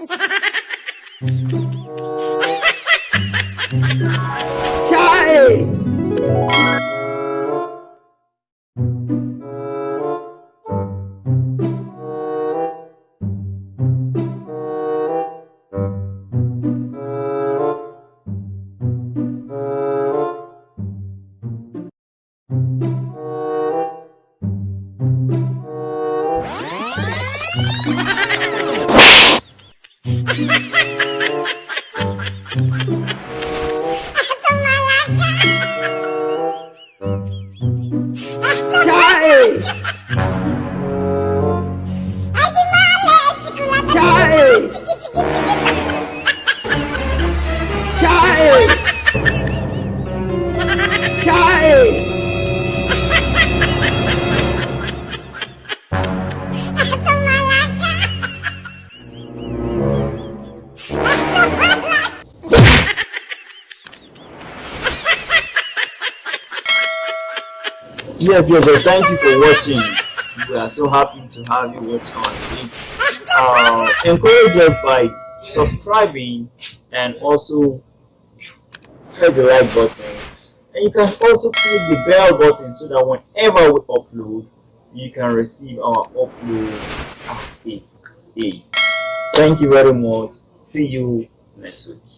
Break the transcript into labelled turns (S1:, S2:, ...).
S1: Chai! Chai! Chai! Chai! Chai!
S2: Yes, well, thank you for watching. We are so happy to have you watch our skits. Encourage us by subscribing and also press the like button. And you can also click the bell button so that whenever we upload, you can receive our upload as it is. Thank you very much. See you next week.